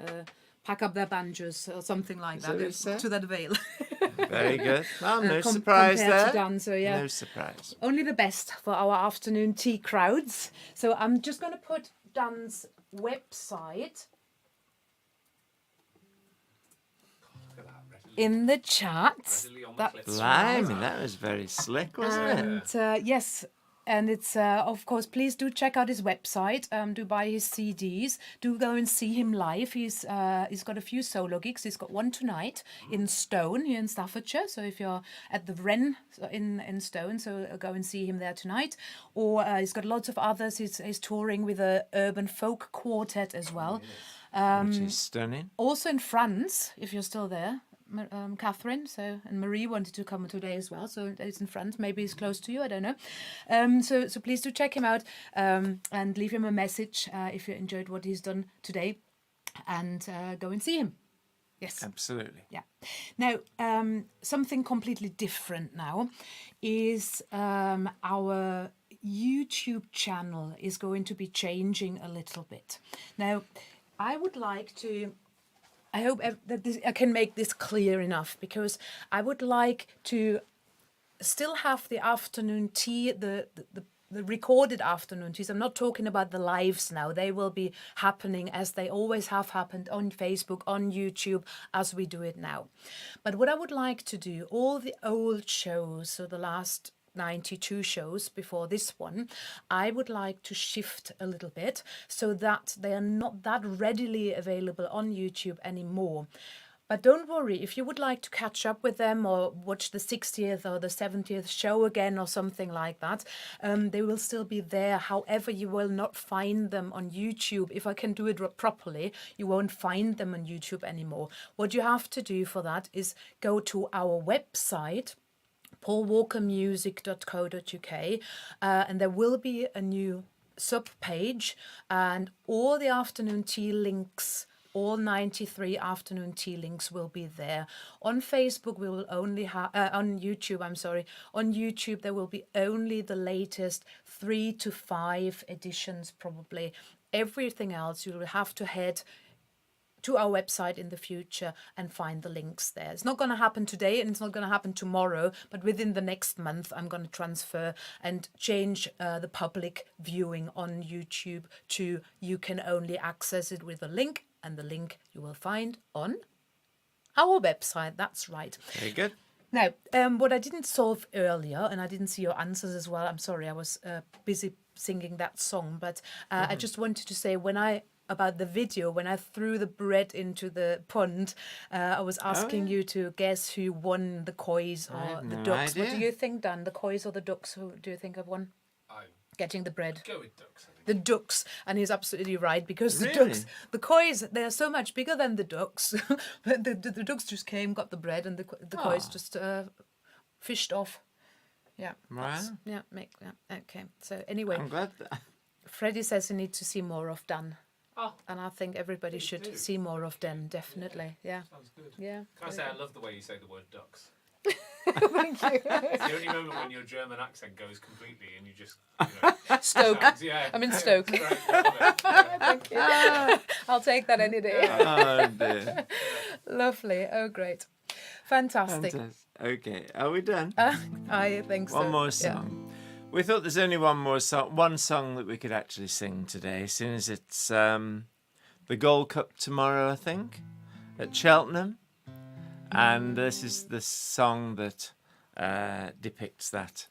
pack up their banjos or something like that what he said? to that avail. Very good. Well, no Com- surprise compared there. to Dan, so yeah. No surprise. Only the best for our afternoon tea crowds. So I'm just going to put Dan's website in the chat. Blimey, that was very slick, wasn't it? And yes, and it's of course, please do check out his website. Do buy his CDs. Do go and see him live. He's got a few solo gigs. He's got one tonight in Stone here in Staffordshire. So if you're at the Wren in Stone, so go and see him there tonight. Or he's got lots of others. He's touring with a urban folk quartet as well. Which is stunning. Also in France, if you're still there. Catherine, and Marie wanted to come today as well, so it's in France. Maybe he's close to you, I don't know. So please do check him out and leave him a message if you enjoyed what he's done today, and go and see him. Yes, Absolutely. yeah. Now, something completely different now is our YouTube channel is going to be changing a little bit. Now, I would like to. I hope that I can make this clear enough, because I would like to still have the afternoon tea, the recorded afternoon teas. I'm not talking about the lives now. They will be happening as they always have happened on Facebook, on YouTube, as we do it now. But what I would like to do, all the old shows, so the last 92 shows before this one, I would like to shift a little bit so that they are not that readily available on YouTube anymore. But don't worry, if you would like to catch up with them or watch the 60th or the 70th show again or something like that, they will still be there. However, you will not find them on YouTube. If I can do it properly, you won't find them on YouTube anymore. What you have to do for that is go to our website, paulwalkermusic.co.uk, and there will be a new sub-page, and all the afternoon tea links, all 93 afternoon tea links will be there. On Facebook, we will only have, on YouTube, on YouTube there will be only the latest 3 to 5 editions probably. Everything else you will have to head to our website in the future and find the links there. It's not going to happen today and it's not going to happen tomorrow, but within the next month I'm going to transfer and change the public viewing on YouTube to you can only access it with a link, and the link you will find on our website. That's right. Very good. Now, what I didn't solve earlier, and I didn't see your answers as well, I'm sorry, I was busy singing that song, but I just wanted to say about the video, when I threw the bread into the pond, I was asking you to guess who won the coys or have the no ducks. What idea. do you think, Dan? The coys or the ducks? Who do you think have won? I Getting the bread. go with ducks, I think. the ducks, and he's absolutely right, because the Really? ducks, the kois, they are so much bigger than the ducks. But the ducks just came, got the bread, and the kois just fished off. Yeah. Wow. Yeah. Okay. So anyway, I'm glad that... Freddie says he needs to see more of Dan. Oh, And I think everybody should do. see more of Dan, definitely. Yeah. sounds good. Yeah. Can I say I love the way you say the word ducks? Thank you. It's the only moment when your German accent goes completely and you just, you know, Stoke. sounds- yeah. I'm in Stoke. Great, I love it. Yeah. Thank you. I'll take that any day. Oh, dear. Lovely. Oh, great. Fantastic. Fantastic. Okay, are we done? I think so. One more Yeah. song. We thought there's only one song that we could actually sing today, as soon as it's the Gold Cup tomorrow, I think, at Cheltenham. And this is the song that depicts that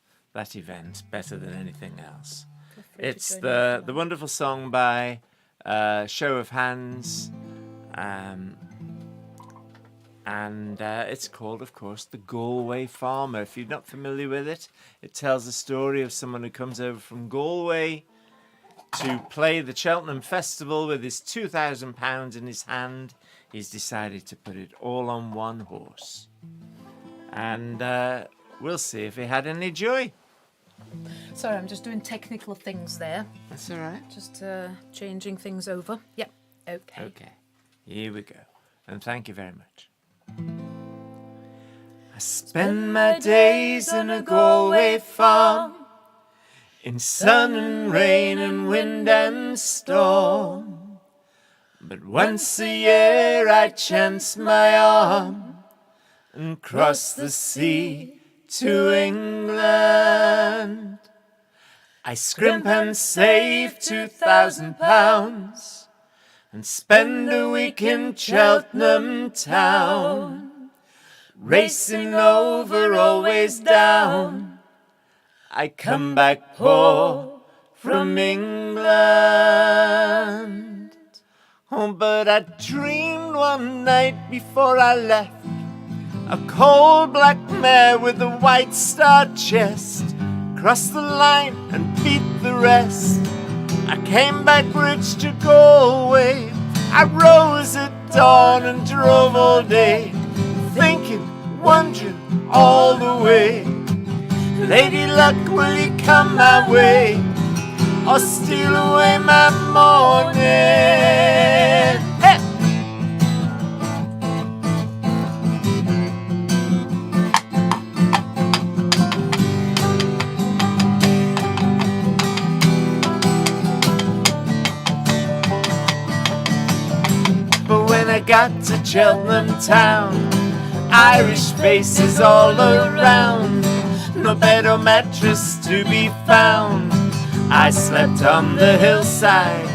event better than anything else. Feel free to It's join the wonderful song by Show of Hands, and it's called, of course, The Galway Farmer. If you're not familiar with it, it tells the story of someone who comes over from Galway to play the Cheltenham Festival with his £2,000 in his hand. He's decided to put it all on one horse. And we'll see if he had any joy. Sorry, I'm just doing technical things there. That's all right. Just changing things over. Yep. Okay. Okay, here we go. And thank you very much. I spend my days on a Galway farm, in sun and rain and wind and storm. But once a year I chance my arm and cross the sea to England. I scrimp and save £2,000 and spend a week in Cheltenham town, racing over, always down. I come back poor from England. Oh, but I dreamed one night before I left, a coal black mare with a white star chest crossed the line and beat the rest. I came back rich to Galway. I rose at dawn and drove all day, thinking, wondering all the way, Lady Luck, will you come my way, or steal away my morning? Hey! But when I got to Cheltenham town, Irish faces all around, no bed or mattress to be found. I slept on the hillside.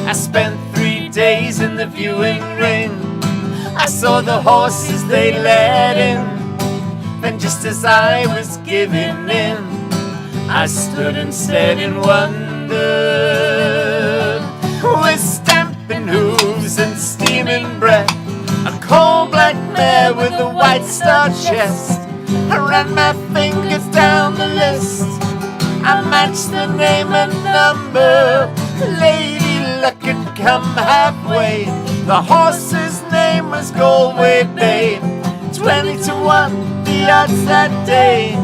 I spent 3 days in the viewing ring. I saw the horses they led in. Then just as I was giving in, I stood and stared in wonder, with stamping hooves and steaming breath, a coal black mare with a white star chest. I ran my fingers down the list. I matched the name and number. Lady Luck had come halfway. The horse's name was Galway Bay. 20 to 1 the odds that day.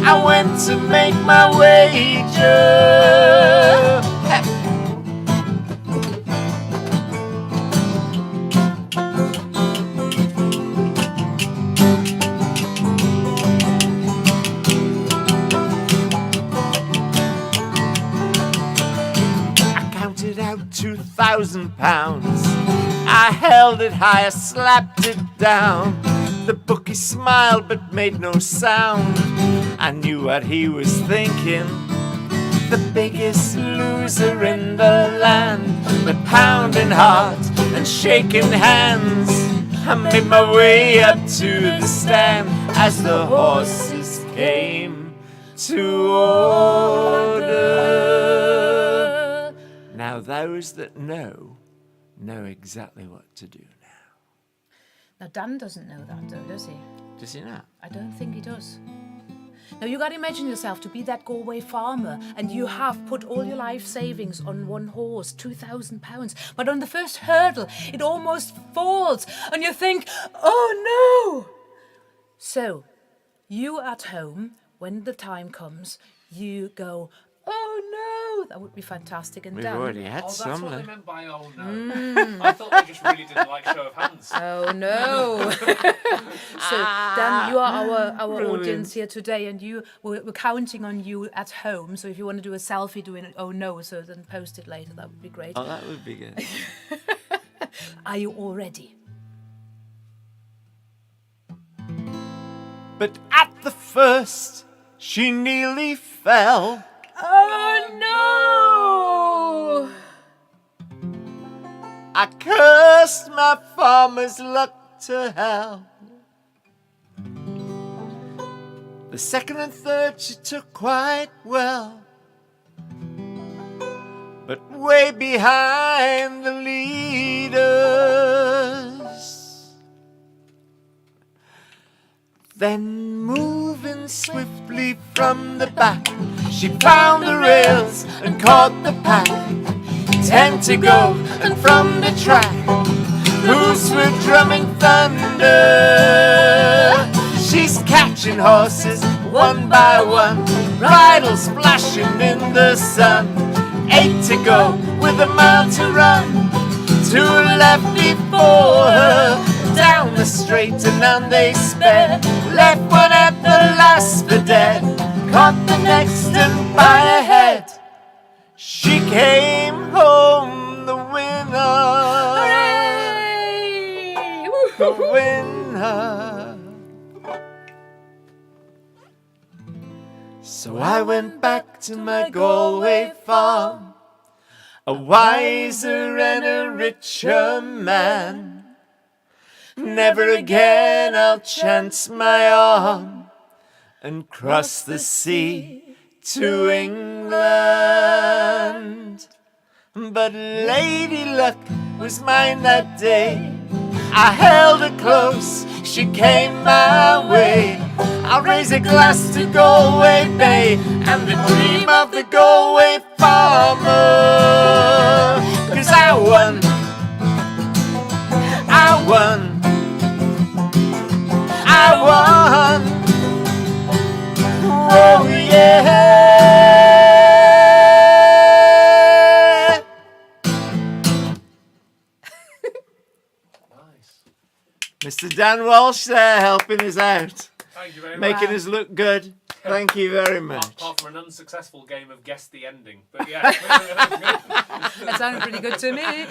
I went to make my wager. Hey. Out £2,000. I held it high, I slapped it down. The bookie smiled but made no sound. I knew what he was thinking. The biggest loser in the land, with pounding heart and shaking hands. I made my way up to the stand as the horses came to order. Now those that know exactly what to do now. Now, Dan doesn't know that, though, does he? Does he not? I don't think he does. Now you gotta imagine yourself to be that Galway farmer, and you have put all your life savings on one horse, £2,000. But on the first hurdle, it almost falls, and you think, oh no! So, you at home, when the time comes, you go, oh no! That would be fantastic. And We've Dan, already had Oh, that's some. what they then. meant by "oh no." I thought they just really didn't like show of hands. oh no! So Dan, you are our audience here today, and we're counting on you at home. So if you want to do a selfie doing it, oh no, so then post it later. That would be great. Oh, that would be good. Are you all ready? But at the first, she nearly fell. Oh no! I cursed my farmer's luck to hell. The second and third she took quite well, but way behind the leaders. Then moving swiftly from the back, she found the rails and caught the pack. 10 to go, and from the track, hoofs were drumming thunder. She's catching horses one by one, bridles flashing in the sun. 8 to go, with a mile to run, 2 left before her. Down the straight and on they sped, left one at the last for dead, caught the next and by a head. She came home the winner. Hooray! The winner. So I went back to my Galway farm, a wiser and a richer man. Never again I'll chance my arm and cross the sea to England. But Lady Luck was mine that day. I held her close, she came my way. I'll raise a glass to Galway Bay and the dream of the Galway farmer. 'Cause I won, I won, I won. Oh yeah. Mr. Dan Walsh there helping us out, Thank you very much. making us look good. Thank you very much. Apart from an unsuccessful game of guess the ending, but yeah. That sounded pretty good to me.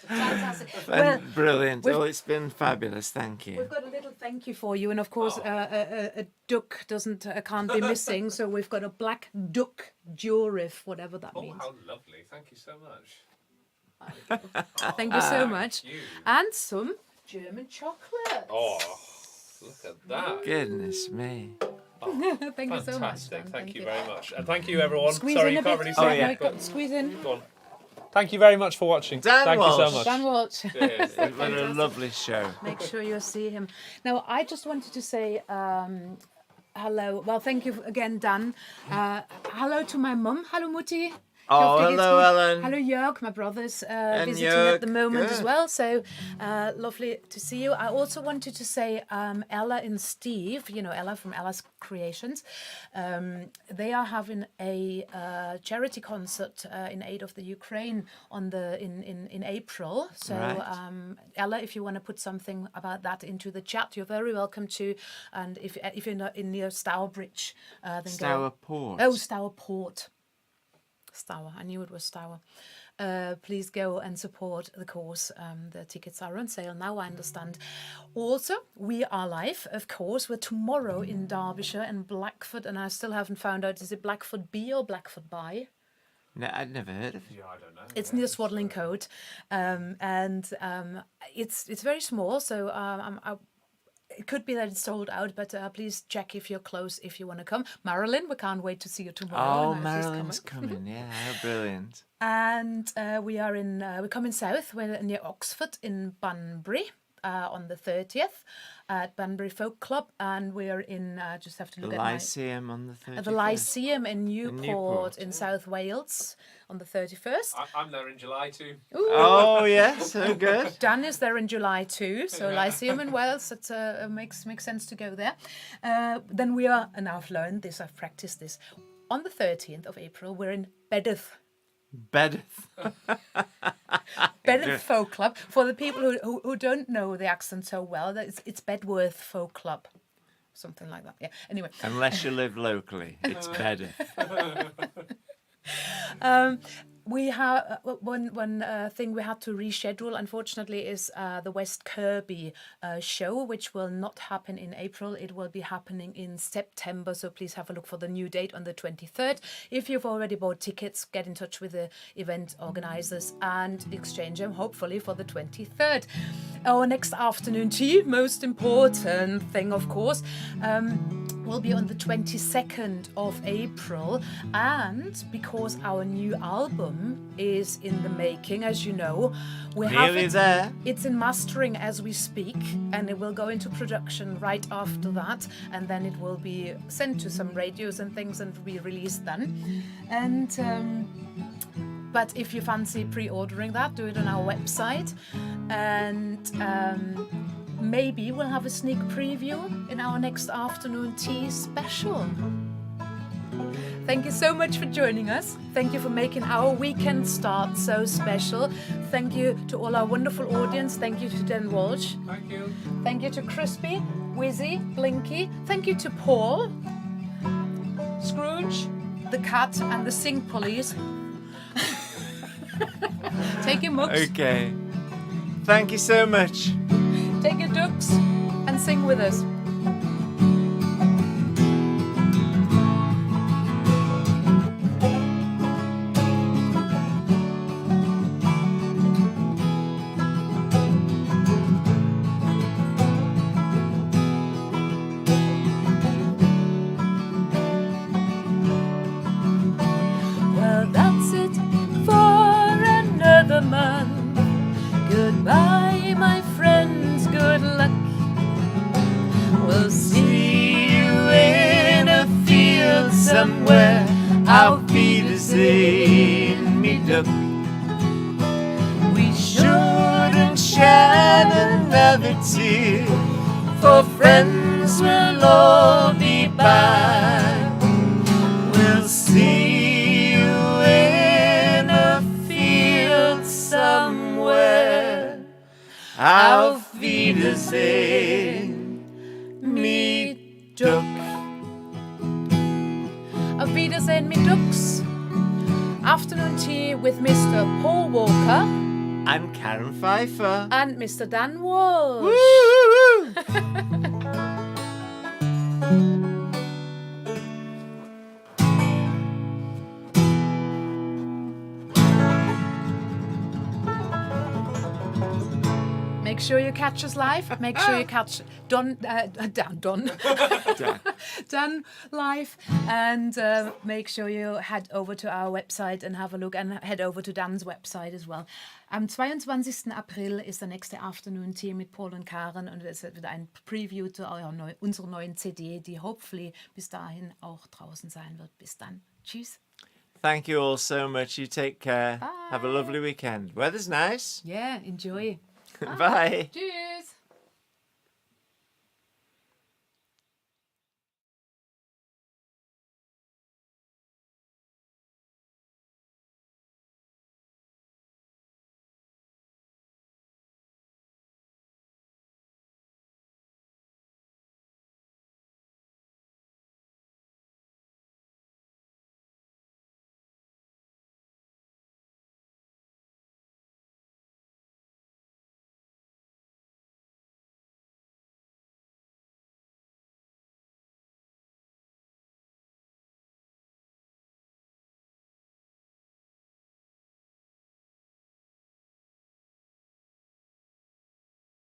Fantastic. Well, Brilliant. Oh, it's been fabulous. Thank you. we've got a little thank you for you, and of course, a duck can't be missing. So we've got a black duck jewellery, whatever that Oh, means. how lovely! Thank you so much. Thank you so much, you. and some German chocolate. Oh, look at that! Goodness me. Thank you so much. Fantastic! Dan. Thank you very much, and thank you everyone. Squeeze Sorry, in you a can't bit. really Oh, see yeah. it, but Squeeze in. go on. Thank you very much for watching. Dan Thank you so Walsh. much. Dan Walsh. Cheers. It's been a lovely show. Make sure you see him. Now, I just wanted to say hello. Well, thank you again, Dan. Hello to my mum. Hello, Mutti. Oh, Ich hoffe, dir geht's hello, gut. Ellen. Hello, Jörg. My brother's visiting Jörg, at the moment as good. well. So lovely to see you. I also wanted to say Ella and Steve, you know, Ella from Ella's Creations. They are having a charity concert in aid of the Ukraine in April. So Right. Ella, if you want to put something about that into the chat, you're very welcome to. And if you're not in near Stourbridge, then go. Stourport. Oh, Stourport. Stour. I knew it was Stour. Please go and support the cause. The tickets are on sale now, I understand. Also, we are live, of course. We're tomorrow in Derbyshire and Blackford, and I still haven't found out, is it Blackford B or Blackford By? No, I'd never heard of it. Yeah, I don't know. It's near Swaddling Coat, and it's very small, so it could be that it's sold out, but please check if you're close if you want to come. Marilyn, we can't wait to see you tomorrow. Oh, I know she's Marilyn's coming. Yeah, how brilliant. And we're coming south. We're near Oxford in Bunbury. on the 30th at Banbury Folk Club, and we're in, just have to The look at Lyceum on the 31st. the Lyceum in Newport Newport. in South Wales on the 31st. I'm there in July too. Oh, yes, so good. Dan is there in July too, so Lyceum in Wales, it makes sense to go there. Then we are, and I've learned this, I've practiced this, on the 13th of April, we're in Bedith. Bedith. Bedith Folk Club. For the people who don't know the accent so well, it's Bedworth Folk Club. Something like that, yeah. Anyway. Unless you live locally, it's Bedith. We have one thing we had to reschedule, unfortunately, is the West Kirby show, which will not happen in April. It will be happening in September, so please have a look for the new date on the 23rd. If you've already bought tickets, get in touch with the event organisers and exchange them, hopefully, for the 23rd. Our next afternoon tea, most important thing, of course, will be on the 22nd of April, and because our new album is in the making, as you know, we have Nearly it, there. it's in mastering as we speak, and it will go into production right after that, and then it will be sent to some radios and things and be released then. And but if you fancy pre-ordering that, do it on our website, and maybe we'll have a sneak preview in our next afternoon tea special. Thank you so much for joining us. Thank you for making our weekend start so special. Thank you to all our wonderful audience. Thank you to Dan Walsh. Thank you. Thank you to Crispy, Wizzy, Blinky. Thank you to Paul, Scrooge, the cat, and the sing police. Take your mugs, Okay. Thank you so much. take your ducks, and sing with us. Well, that's it for another month. Goodbye, my friends, good luck. We'll see you in a field somewhere. Auf Wiedersehen, me duck. We shouldn't shed another tear, for friends will all be back. We'll see you in a field somewhere. Auf Wiedersehen, me duck. Auf Wiedersehen, me ducks. Afternoon tea with Mr. Paul Walker I'm Karen Pfeiffer. and Mr. Dan Walsh. Woo! Make sure you catch us live. Make sure you catch Dan live, and make sure you head over to our website and have a look, and head over to Dan's website as well. Am 22. April ist der nächste Afternoon Tea mit Paul und Karen, und es wird ein Preview zu unserer neuen CD, die hopefully bis dahin auch draußen sein wird. Bis dann. Tschüss. Thank you all so much. You take care. Bye. Have a lovely weekend. Weather's nice. Yeah, enjoy. Bye. Tschüss.